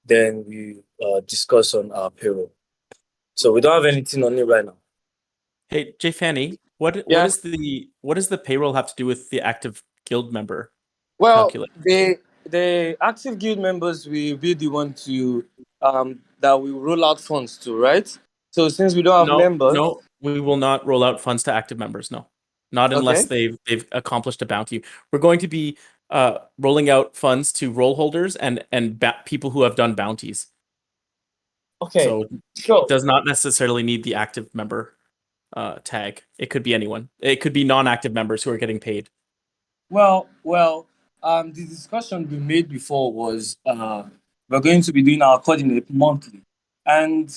then we discuss on our payroll. So we don't have anything on it right now. Hey, Jay Fanny, what Yeah. does the payroll have to do with the active guild member Well, calculation? the active guild members will be the one to that we roll out funds to, right? So since we don't have members, No, we will not roll out funds to active members. No, not unless they've accomplished a bounty. We're going to be rolling out funds to role holders and people who have done bounties. Okay. So it does not necessarily need the active member tag. It could be anyone. It could be non-active members who are getting paid. Well, the discussion we made before was we're going to be doing our coordinate monthly, and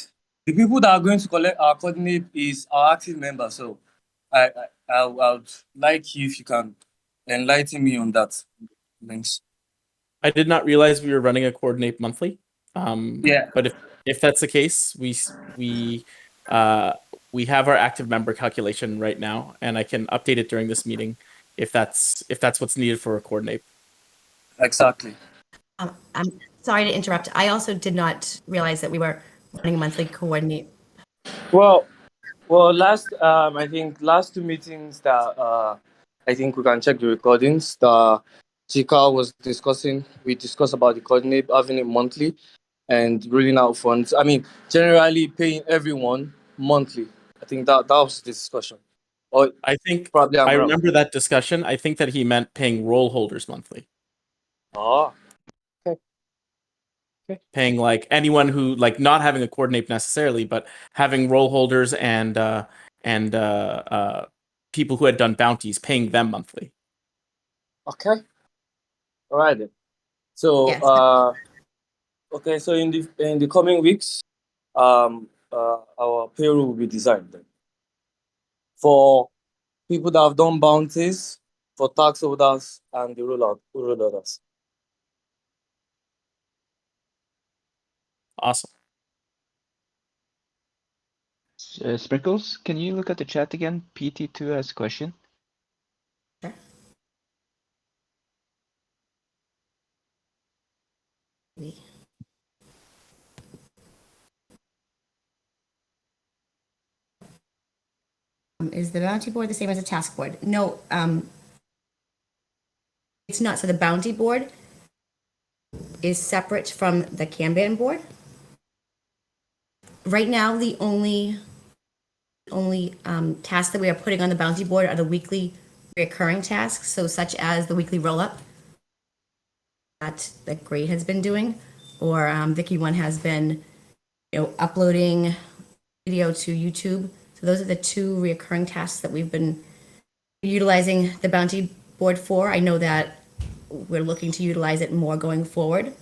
the people that are going to collect our coordinate is our active members. So I would like you if you can enlighten me on that. Thanks. I did not realize we were running a coordinate monthly. Yeah. But if that's the case, we have our active member calculation right now, and I can update it during this meeting if that's what's needed for a coordinate. Exactly. I'm sorry to interrupt. I also did not realize that we were running a monthly coordinate. Well, last I think last two meetings that I think we can check the recordings. The Chika was discussing. We discussed about the coordinate having it monthly and rolling out funds. I mean, generally paying everyone monthly. I think that was the discussion. Or I think probably I remember that discussion. I think that he meant paying role holders monthly. Oh. Okay. Paying like anyone who like not having a coordinate necessarily, but having role holders and people who had done bounties, paying them monthly. Okay. All right then. So Yes. Okay, so in the coming weeks, our payroll will be designed then for people that have done bounties, for tax holders, and the roll orders. Awesome. Sprinkles, can you look at the chat again? PT2 has a question. Sure. Is the bounty board the same as a task board? No, it's not. So the bounty board is separate from the Kanban board. Right now, the only tasks that we are putting on the bounty board are the weekly recurring tasks, so such as the weekly roll-up that Great has been doing, or Vicky One has been, uploading video to YouTube. So those are the two recurring tasks that we've been utilizing the bounty board for. I know that we're looking to utilize it more going forward,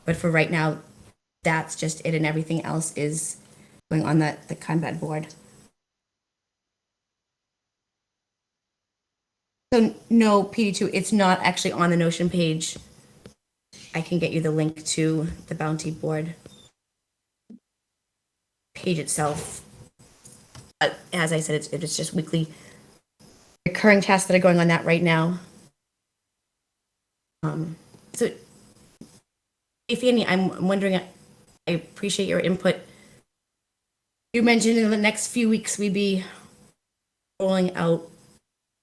but for right now, that's just it, and everything else is going on the Kanban board. So no, PD2, it's not actually on the Notion page. I can get you the link to the bounty board page itself. But as I said, it's just weekly recurring tasks that are going on that right now. So if Annie, I'm wondering, I appreciate your input. You mentioned in the next few weeks we'd be rolling out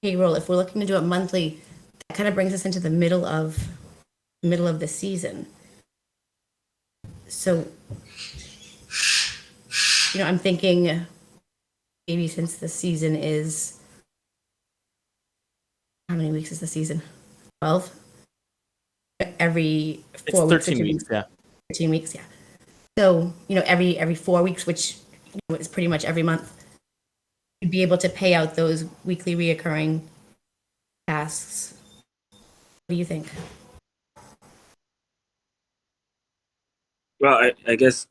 payroll. If we're looking to do it monthly, that kind of brings us into the middle of the season. So, I'm thinking maybe since the season is, how many weeks is the season? 12? Every 4 weeks. 13 weeks, yeah. 13 weeks, yeah. So, every 4 weeks, which is pretty much every month, you'd be able to pay out those weekly reoccurring tasks. What do you think? Well, I guess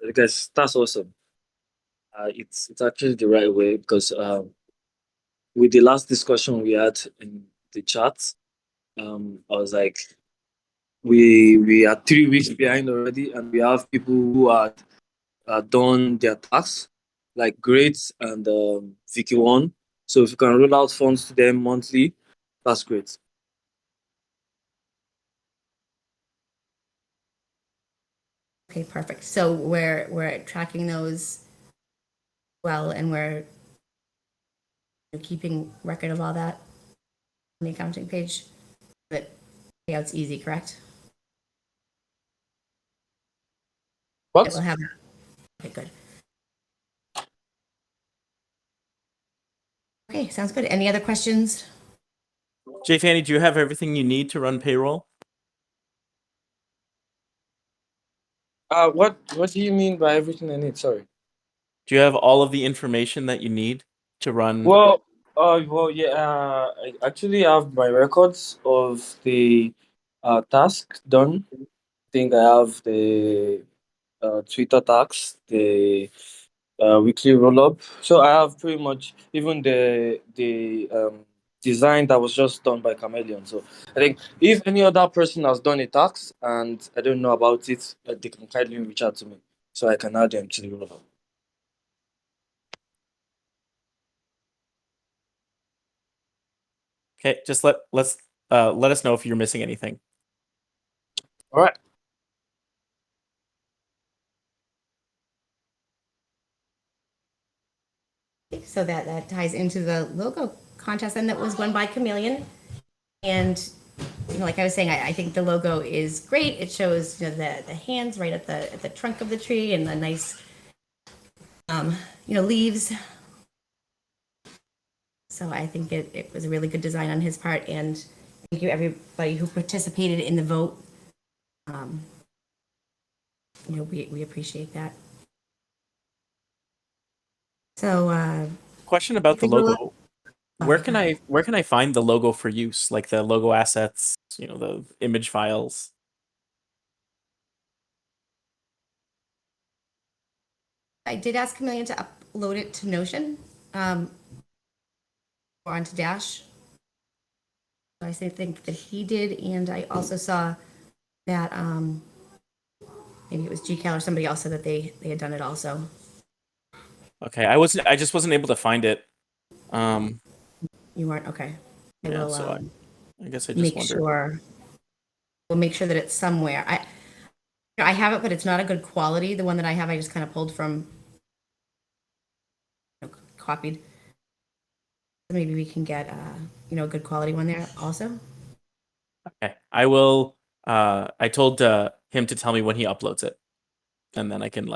that's awesome. It's actually the right way because with the last discussion we had in the chat, I was like, we are 3 weeks behind already, and we have people who are done their tasks, like Great and Vicky One. So if you can roll out funds to them monthly, that's great. Okay, perfect. So we're tracking those well, and we're keeping record of all that on the accounting page. But payout's easy, correct? It will What? have. Okay, good. Okay, sounds good. Any other questions? Jay Fanny, do you have everything you need to run payroll? What do you mean by everything I need? Sorry. Do you have all of the information that you need to run? Well, yeah. I actually have my records of the task done. I think I have the Twitter tax, the weekly roll up. So I have pretty much even the design that was just done by Chameleon. So I think if any other person has done a tax and I don't know about it, they can kindly reach out to me so I can add them to the roll up. Okay, just let us know if you're missing anything. All right. So that ties into the logo contest, and that was won by Chameleon. And like I was saying, I think the logo is great. It shows the hands right at the trunk of the tree and the nice leaves. So I think it was a really good design on his part, and thank you everybody who participated in the vote. We appreciate that. So Question about the weekly roll-up. logo. Where can I find the logo for use? Like the logo assets, the image files. I did ask Chameleon to upload it to Notion or onto Dash. I think that he did, and I also saw that maybe it was GCal or somebody else said that they had done it also. Okay, I just wasn't able to find it. You weren't okay. Yeah, so I guess I just make wondered. sure. We'll make sure that it's somewhere. I have it, but it's not a good quality. The one that I have, I just kind of pulled from, copied. So maybe we can get a good quality one there also. Okay, I will. I told him to tell me when he uploads it, and then I can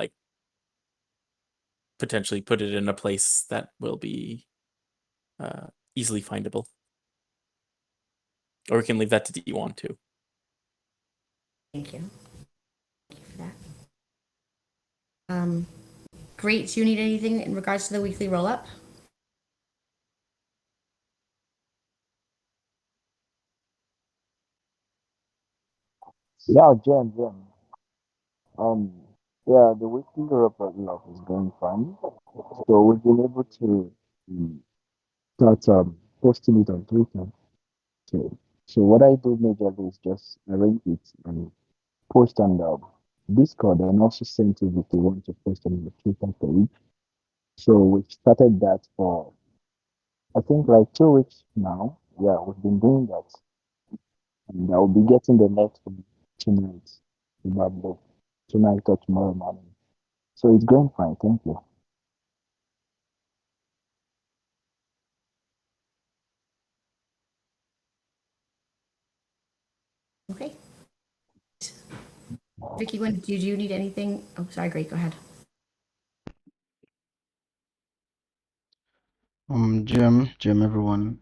potentially put it in a place that will be easily findable, or we can leave that to D1 too. Thank you. Thank you for that. Great. Do you need anything in regards to the weekly roll up? Yeah, Jen. Um, yeah, the weekly report log is going fine. So we've been able to start posting it on Twitter. So, so what I do majorly is just arrange it and post on the Discord and also send it if you want to post on the Twitter page. So we've started that for I think like 2 weeks now. Yeah, we've been doing that. And I'll be getting the next one tonight, probably tonight or tomorrow morning. So it's going fine. Thank you. Okay. Vicky, when did you need anything? Oh, sorry. Great. Go ahead. Jim, everyone.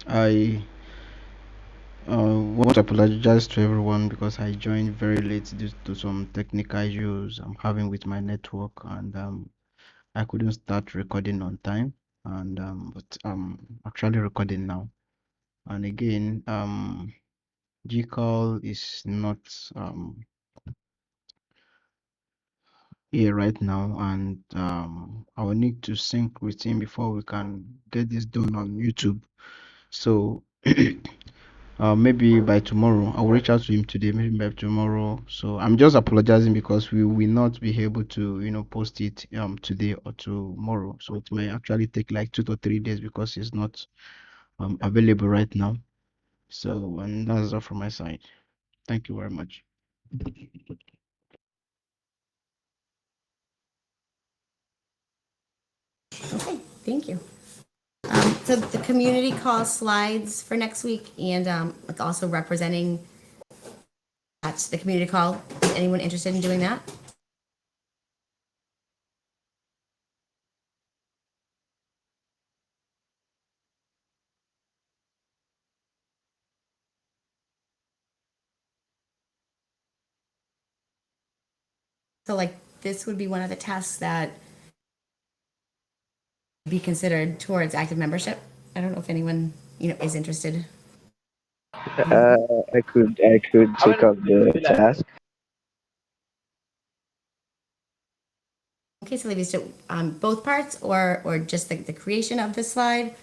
I want to apologize to everyone because I joined very late due to some technical issues I'm having with my network, and I couldn't start recording on time. And but I'm actually recording now. And again, Gcall is not here right now, and I will need to sync with him before we can get this done on YouTube. So maybe by tomorrow, I'll reach out to him today, maybe by tomorrow. So I'm just apologizing because we will not be able to, post it today or tomorrow. So it may actually take like 2 to 3 days because it's not available right now. So and that's all from my side. Thank you very much. Thank you. So the community call slides for next week, and like also representing at the community call. Is anyone interested in doing that? So like this would be one of the tasks that be considered towards active membership. I don't know if anyone is interested. I could take up the task. Okay, so ladies, do both parts or just the creation of the slide?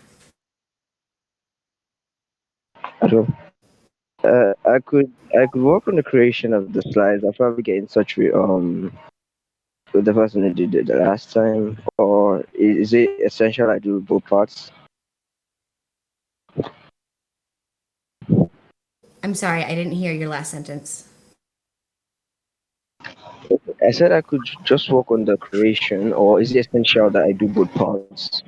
So, I could work on the creation of the slides. I'll probably get in touch with the person who did it the last time, or is it essential I do both parts? I'm sorry, I didn't hear your last sentence. I said I could just work on the creation, or is it essential that I do both parts?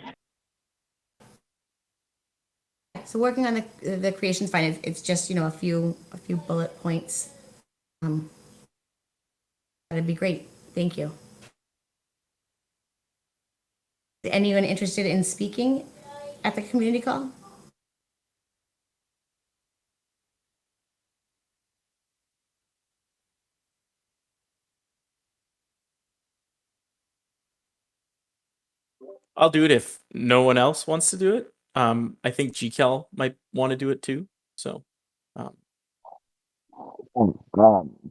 So working on the creation's fine. It's just a few bullet points. That'd be great. Thank you. Is anyone interested in speaking at the community call? I'll do it if no one else wants to do it. I think GCal might want to do it too. So, um,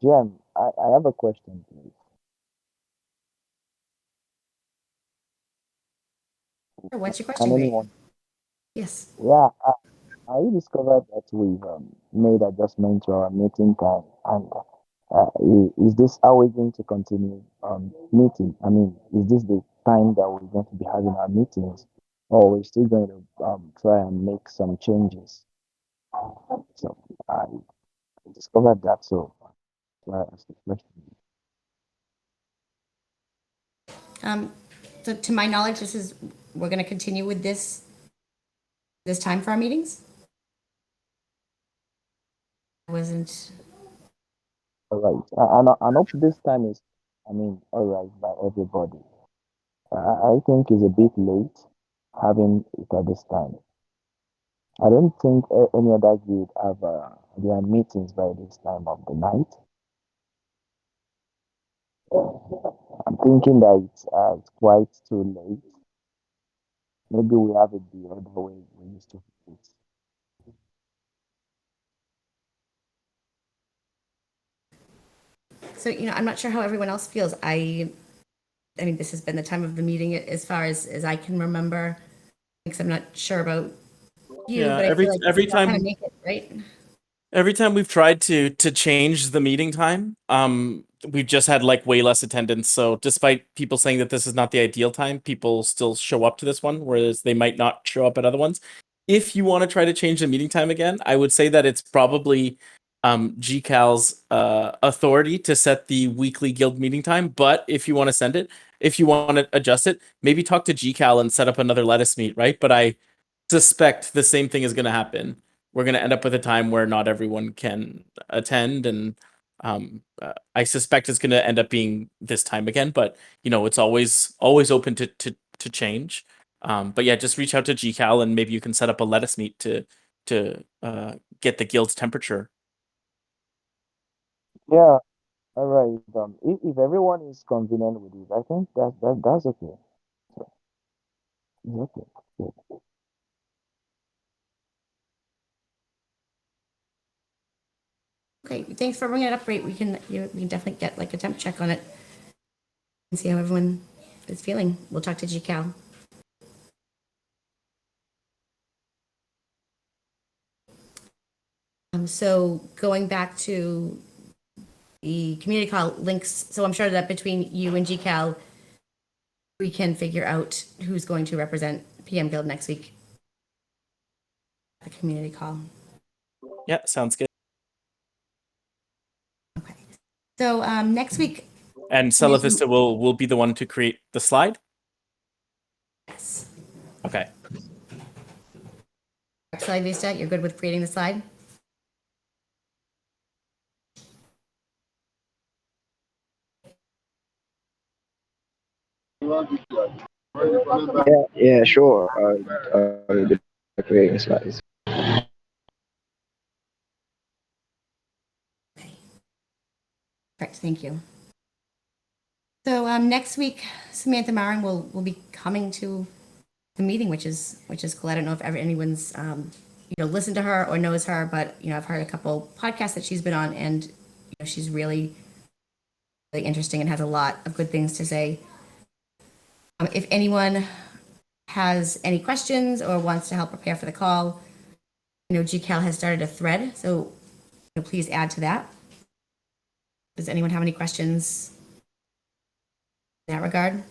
Jen, I have a question, please. Sure, what's your Can question, Great? anyone? Yes. Yeah, I discovered that we've made adjustment to our meeting time, and is this how we're going to continue meeting? I mean, is this the time that we're going to be having our meetings, or we're still going to try and make some changes? So I discovered that, so I asked the question. So to my knowledge, we're going to continue with this time for our meetings. I wasn't. All right, I hope this time is, I mean, all right by everybody. I think it's a bit late having it at this time. I don't think any other guild have their meetings by this time of the night. I'm thinking that it's quite too late. Maybe we have it the other way we used to do it. So I'm not sure how everyone else feels. I mean, this has been the time of the meeting as far as I can remember. Because I'm not sure about you, yeah, but I feel like every we all kind time of make it, right? every time we've tried to change the meeting time, we've just had like way less attendance. So despite people saying that this is not the ideal time, people still show up to this one, whereas they might not show up at other ones. If you want to try to change the meeting time again, I would say that it's probably GCal's authority to set the weekly guild meeting time. But if you want to if you want to adjust it, maybe talk to GCal and set up another let us meet, right? But I suspect the same thing is going to happen. We're going to end up with a time where not everyone can attend, and I suspect it's going to end up being this time again. But it's always open to change. But yeah, just reach out to GCal and maybe you can set up a let us meet to get the guild's temperature. Yeah, all right. If everyone is convenient with it, I think that's okay. It's okay. Yeah. Okay, thanks for bringing it up. Great, we can definitely get like a temp check on it and see how everyone is feeling. We'll talk to GCal. So going back to the community call links, so I'm sure that between you and GCal, we can figure out who's going to represent PM Guild next week at the community call. Yeah, sounds good. Okay. So next week. And Celavista will be the one to create the slide. Yes. Okay. Slide Vista, you're good with creating the slide? Yeah, sure. I'll be creating slides. Perfect, thank you. So next week, Samantha Marin will be coming to the meeting, which is cool. I don't know if ever anyone's listened to her or knows her, but I've heard a couple podcasts that she's been on, and she's really really interesting and has a lot of good things to say. If anyone has any questions or wants to help prepare for the call, GCal has started a thread, so please add to that. Does anyone have any questions in that regard?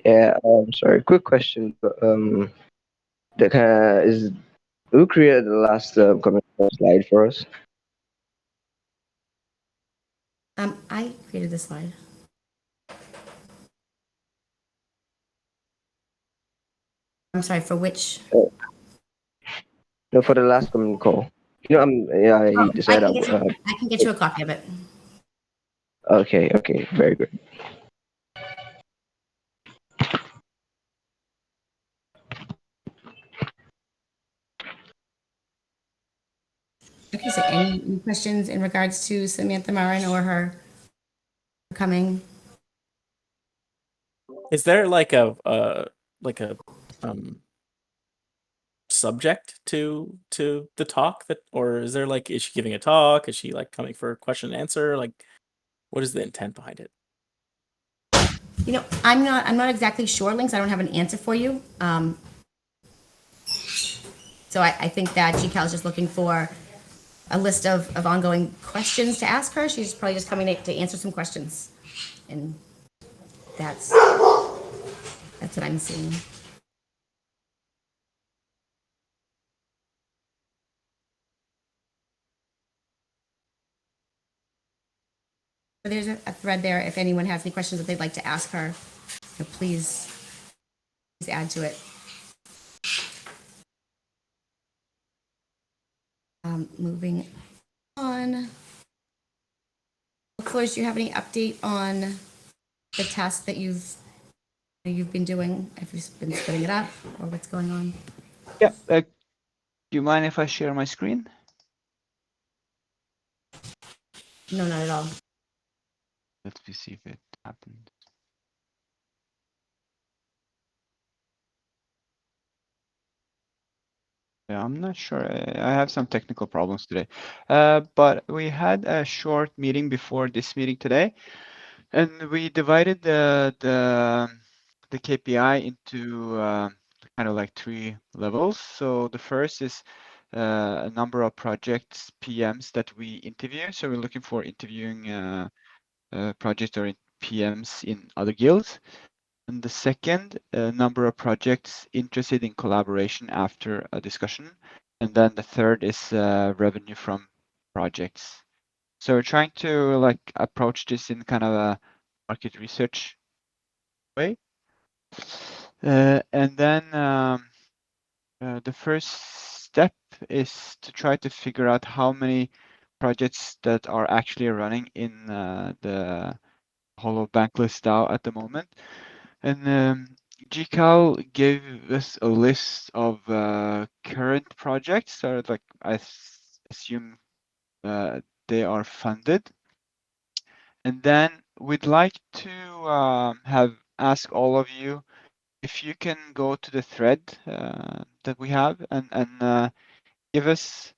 Yeah. Sorry. Quick question. The is who created the last comment slide for us? I created this slide. I'm sorry, for which? No, for the last comment call. Yeah, Oh, I decided. I can get you a copy of it. Okay. Okay. Very good. Okay, so any questions in regards to Samantha Marin or her coming? Is there like a um subject to the talk, that, or is there like, is she giving a talk? Is she like coming for a question and answer? Like, what is the intent behind it? I'm not exactly sure, Links. I don't have an answer for you. So I think that GCal is just looking for a list of ongoing questions to ask her. She's probably just coming to answer some questions, and that's what I'm seeing. So there's a thread there. If anyone has any questions that they'd like to ask her, please add to it. Moving on. Flores, do you have any update on the task that you've been doing? Have you been splitting it up, or what's going on? Yeah. Do you mind if I share my screen? No, not at all. Let me see if it happened. Yeah, I'm not sure. I have some technical problems today. But we had a short meeting before this meeting today, and we divided the KPI into kind of like 3 levels. So the first is a number of projects PMs that we interview. So we're looking for interviewing project or PMs in other guilds. And the second, number of projects interested in collaboration after a discussion. And then the third is revenue from projects. So we're trying to like approach this in kind of a market research way. And then the first step is to try to figure out how many projects that are actually running in the Hollow Bankless DAO at the moment. And GCal gave us a list of current projects, so like I assume they are funded. And then we'd like to have ask all of you if you can go to the thread that we have and give us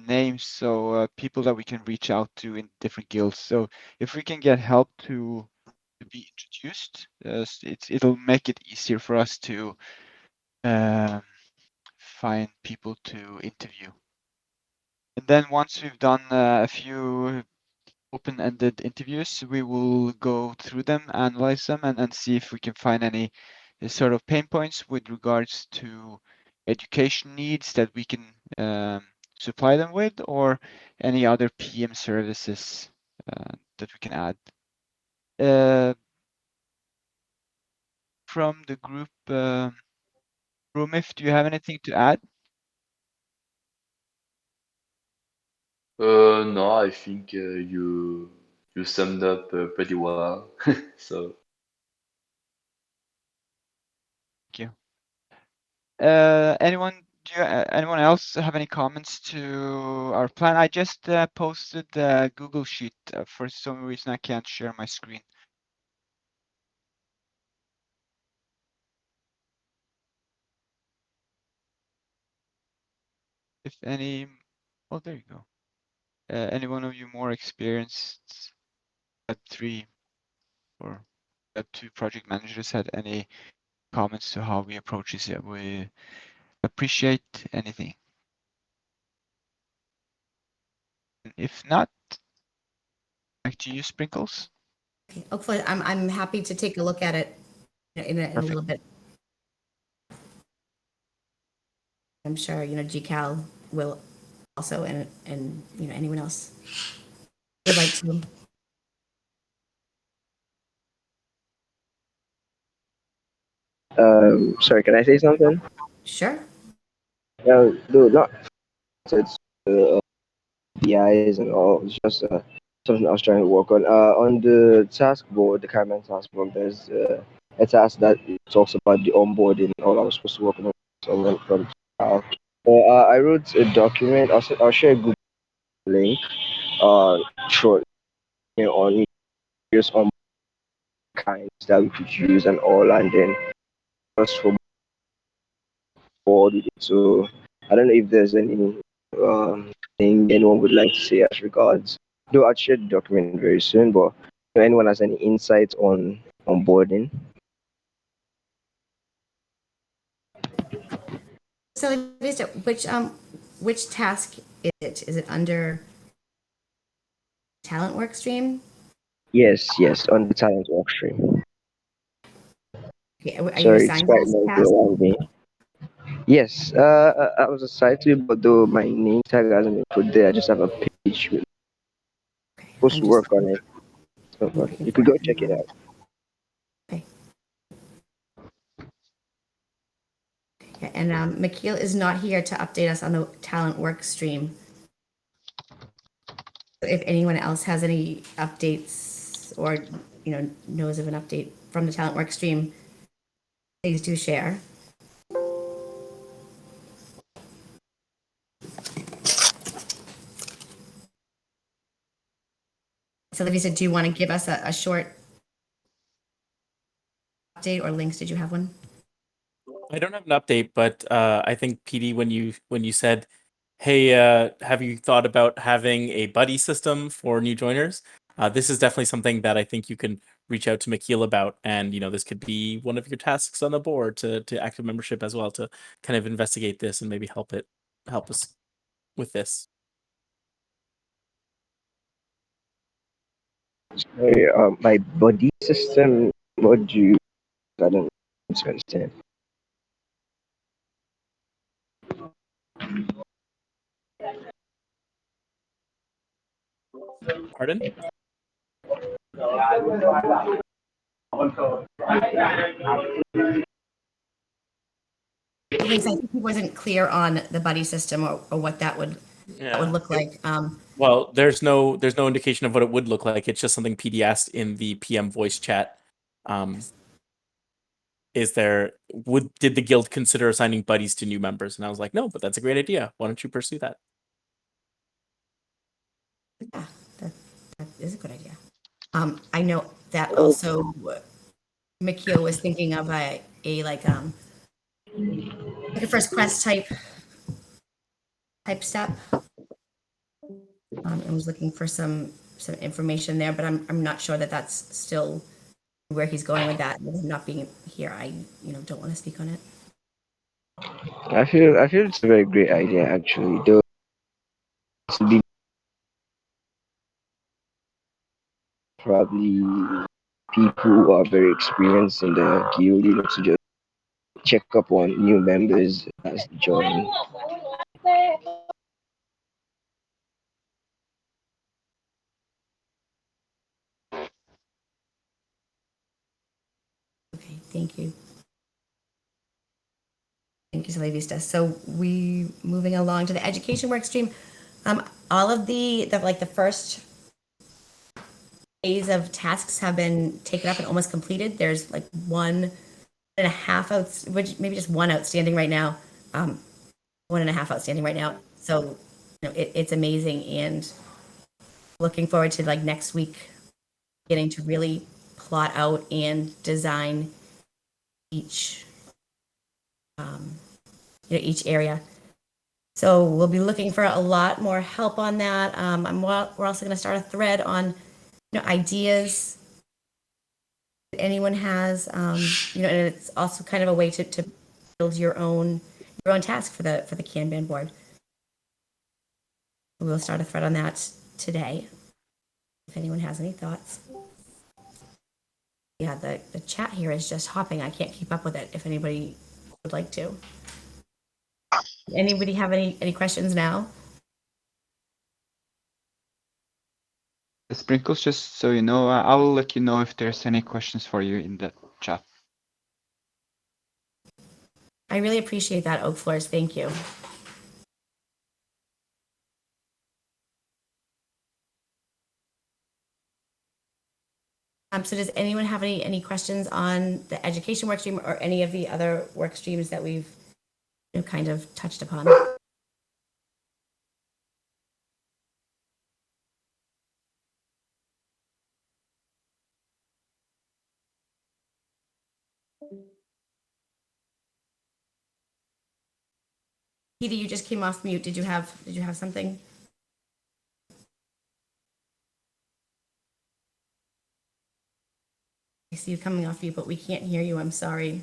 names, so people that we can reach out to in different guilds. So if we can get help to be introduced, it'll make it easier for us to find people to interview. And then once we've done a few open-ended interviews, we will go through them, analyze them, and see if we can find any sort of pain points with regards to education needs that we can supply them with, or any other PM services that we can add. from the group? Rumif, do you have anything to add? No, I think you summed up pretty well. So Thank you. Anyone else have any comments to our plan? I just posted the Google Sheet. For some reason, I can't share my screen. If any, oh, there you go. Any one of you more experienced at 3 or at 2 project managers had any comments to how we approach this? Yeah, we appreciate anything. If not, back to you, Sprinkles. Okay. Hopefully, I'm happy to take a look at it in a Perfect. little bit. I'm sure, GCal will also, and anyone else would like to. Sorry, can I say something? Sure. No, not it's BIs and all. It's just something I was trying to work on. On the task board, the Kaizen task board, there's a task that talks about the onboarding. All I was supposed to work on someone from. I wrote a document. I'll share a Google link. Short on various on kinds that we could use and all, and then just forward it. So I don't know if there's any thing anyone would like to say as regards. Though I'll share the document very soon, but if anyone has any insights on onboarding. So, Lisa, which task is it? Is it under talent work stream? Yes, on the talent work stream. Okay, are you Sorry, it's assigned to quite this noisy task? around me. Yes, I was assigned to it, but though my name tag hasn't been put there, I just have a page with Okay, supposed I'm to just work on it. So, looking you for could go it check it now. out. Okay. Okay, and Mikhail is not here to update us on the talent work stream. If anyone else has any updates or knows of an update from the talent work stream, please do share. So, Lisa, do you want to give us a short update, or links? Did you have one? I don't have an update, but I think PD, when you said, "Hey, have you thought about having a buddy system for new joiners?" This is definitely something that I think you can reach out to Mikhail about, and this could be one of your tasks on the board to active membership as well, to kind of investigate this and maybe help us with this. Sorry, my body system. What do you? I don't understand. Pardon? Lisa, I think he wasn't clear on the buddy system, or what that would Yeah. look like. Well, there's no indication of what it would look like. It's just something PD asked in the PM voice chat. Did the guild consider assigning buddies to new members? And I was like, no, but that's a great idea. Why don't you pursue that? Yeah, that is a good idea. I know that also Mikhail was thinking of like a first quest type step, and was looking for some information there, but I'm not sure that that's still where he's going with that. With him not being here, I don't want to speak on it. I feel it's a very great idea actually. Though it's be probably people who are very experienced in the guild, to just check up on new members as they join. Okay. Thank you. Thank you, Vista. So we moving along to the education work stream. All of the like the first phase of tasks have been taken up and almost completed. There's like 1.5 which maybe just one outstanding right now. 1.5 outstanding right now. So it's amazing, and looking forward to like next week getting to really plot out and design each each area. So we'll be looking for a lot more help on that. We're also going to start a thread on ideas that anyone has, and it's also kind of a way to build your own task for the Kanban board. We'll start a thread on that today. If anyone has any thoughts. Yeah, the chat here is just hopping. I can't keep up with it. If anybody would like to. Anybody have any questions now? Sprinkles, just so you know, I will let you know if there's any questions for you in the chat. I really appreciate that, Oak Floors. Thank you. So does anyone have any questions on the education work stream or any of the other work streams that we've kind of touched upon? Peter, you just came off mute. Did you have something? I see you coming off mute, but we can't hear you. I'm sorry.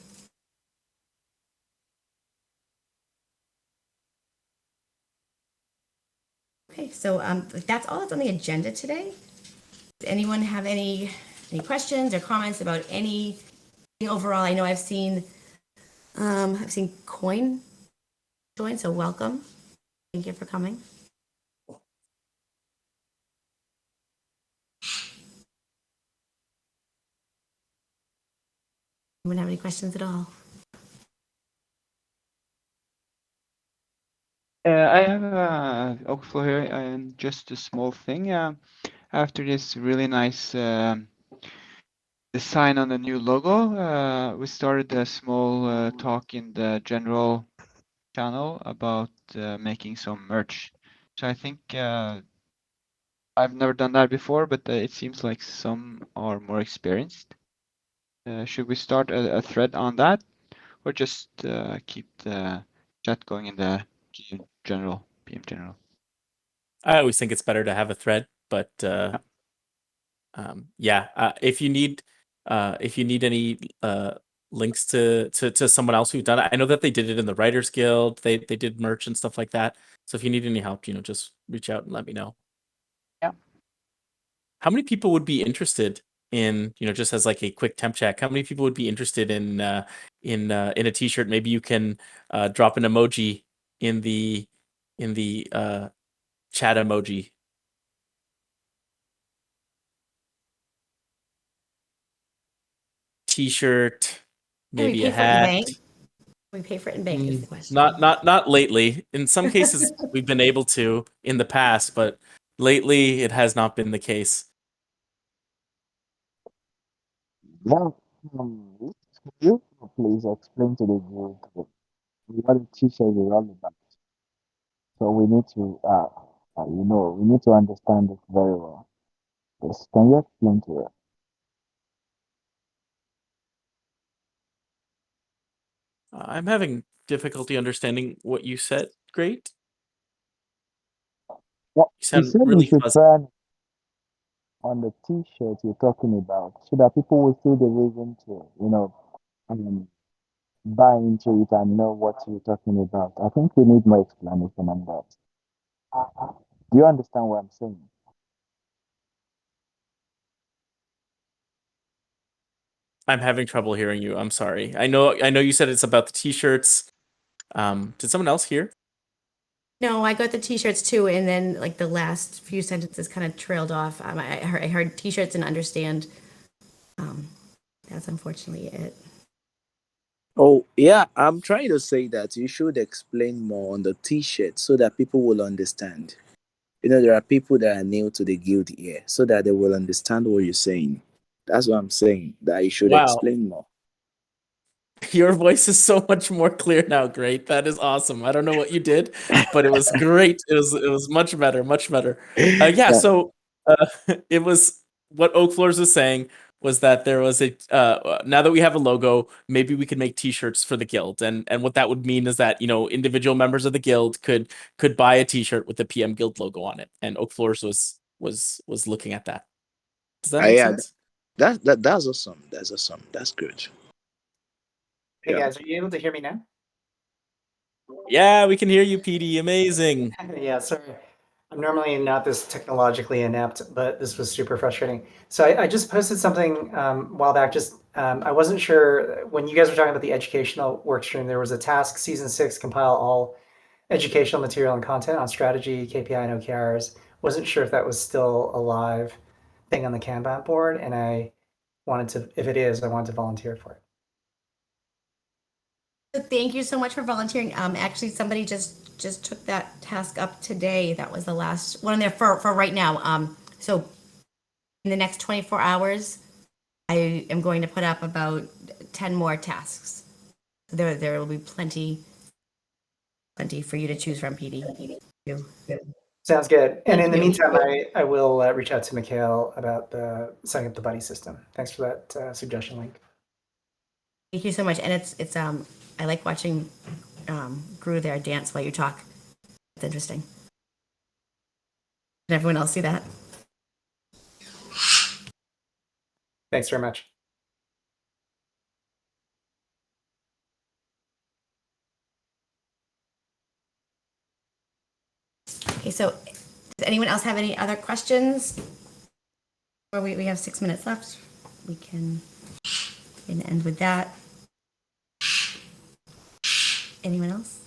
Okay, so that's all that's on the agenda today. Does anyone have any questions or comments about anything overall? I know I've seen Coin join, so welcome. Thank you for coming. Anyone have any questions at all? I have Oakflow here, and just a small thing. After this really nice design on the new logo, we started a small talk in the general channel about making some merch. So I think I've never done that before, but it seems like some are more experienced. Should we start a thread on that, or just keep the chat going in the PM general? I always think it's better to have a thread, but if you need any links to someone else who's done it, I know that they did it in the Writers Guild. They did merch and stuff like that. So if you need any help, just reach out and let me know. Yeah. How many people would be interested in, just as like a quick temp check? How many people would be interested in a T-shirt? Maybe you can drop an emoji in the chat emoji. T-shirt, maybe a hat. We pay for it in bank is the question. Not lately. In some cases, we've been able to in the past, but lately it has not been the case. Yeah, could you please explain to the group what a t-shirt is all about? So we need to, we need to understand it very well. Yes, can you explain to us? I'm having difficulty understanding what you said. Great. Well, You you sound said we really should fuzzy. try on the t-shirt you're talking about so that people will see the reason to, buy into it and know what you're talking about. I think we need more explanation on that. Do you understand what I'm saying? I'm having trouble hearing you. I'm sorry. I know you said it's about the t-shirts. Did someone else hear? No, I got the T-shirts too, and then like the last few sentences kind of trailed off. I heard T-shirts and understand. That's unfortunately it. Oh, yeah, I'm trying to say that you should explain more on the t-shirt so that people will understand. There are people that are new to the guild here, so that they will understand what you're saying. That's what I'm saying, that you should Wow. explain more. Your voice is so much more clear now. Great. That is awesome. I don't know what you did, but it was great. It was much better, much better. Yeah, Yeah. so it was what Oak Floors was saying was that there was a now that we have a logo, maybe we could make t-shirts for the guild. And what that would mean is that, individual members of the guild could buy a t-shirt with the PM Guild logo on it. And Oak Floors was looking at that. Does that make Yeah, sense? that's awesome. That's awesome. That's good. Hey Yeah. guys, are you able to hear me now? Yeah, we can hear you, PD. Amazing. Yeah, sorry. I'm normally not this technologically inept, but this was super frustrating. So I just posted something a while back. Just I wasn't sure when you guys were talking about the educational work stream. There was a task, season 6, compile all educational material and content on strategy, KPI, and OKRs. Wasn't sure if that was still a live thing on the Kanban board, and I wanted to, if it is, I wanted to volunteer for it. Thank you so much for volunteering. Actually, somebody just took that task up today. That was the last one there for right now. So in the next 24 hours, I am going to put up about 10 more tasks. There will be plenty for you to choose from, PD. You. Sounds good. And Thank in the you. meantime, I will reach out to Mikhail about the setting up the buddy system. Thanks for that suggestion link. Thank you so much. And it's I like watching Gru there dance while you talk. It's interesting. Did everyone else see that? Thanks very much. Okay, so does anyone else have any other questions? Or we have 6 minutes left. We can end with that. Anyone else?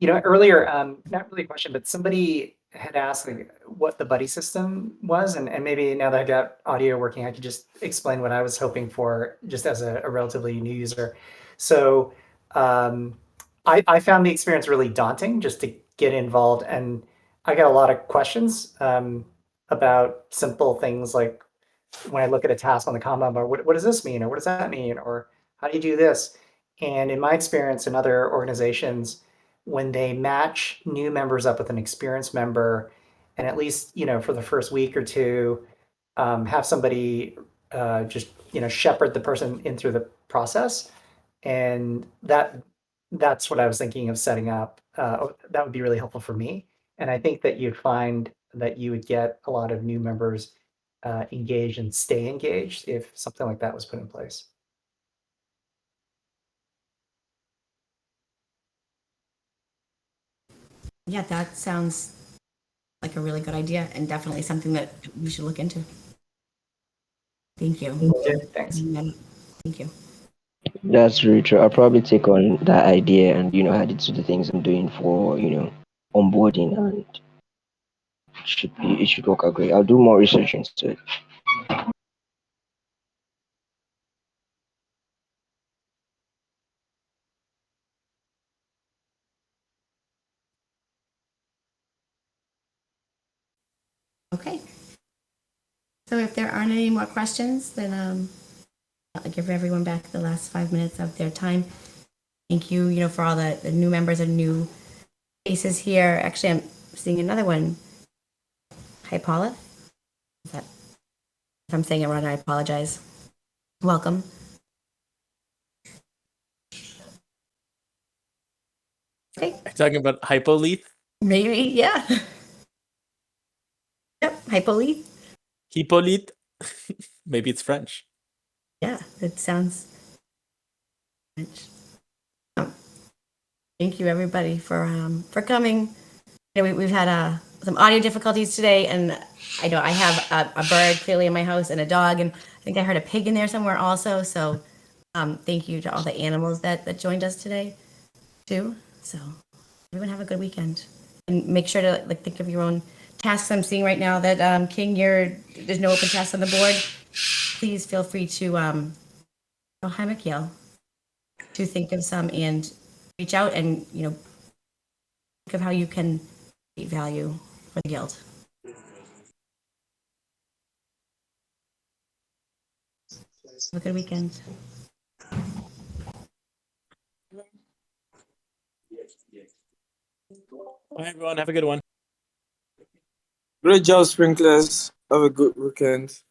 Earlier, not really a question, but somebody had asked like, what the buddy system was, and maybe now that I got audio working, I could just explain what I was hoping for, just as a relatively new user. So I found the experience really daunting just to get involved, and I got a lot of questions about simple things like when I look at a task on the Kanban bar, what does this mean, or what does that mean, or how do you do this? And in my experience in other organizations, when they match new members up with an experienced member, and at least for the first week or two, have somebody just shepherd the person in through the process, and that's what I was thinking of setting up. That would be really helpful for me, and I think that you'd find that you would get a lot of new members engaged and stay engaged if something like that was put in place. Yeah, that sounds like a really good idea and definitely something that we should look into. Thank you. Okay, thanks. Thank you. That's very true. I'll probably take on that idea and add it to the things I'm doing for onboarding, and it should work out great. I'll do more research into it. Okay. So if there aren't any more questions, then I'll give everyone back the last 5 minutes of their time. Thank you, for all the new members and new faces here. Actually, I'm seeing another one. Hi, Paula. If I'm saying it wrong, I apologize. Welcome. Okay, Are you talking about Hypolith? maybe, yeah. Yep, Hypoli. Hippolyte? Maybe it's French. Yeah, it sounds French. Thank you, everybody, for coming. We've had some audio difficulties today, and I know I have a bird clearly in my house and a dog, and I think I heard a pig in there somewhere also. So, thank you to all the animals that joined us today, too. So, everyone have a good weekend, and make sure to think of your own tasks. I'm seeing right now that King, there's no open tasks on the board. Please feel free to. Oh, hi, Mikhail. to think of some and reach out and, think of how you can create value for the guild. Have a good weekend. Bye, everyone. Have a good one. Great job, sprinklers. Have a good weekend.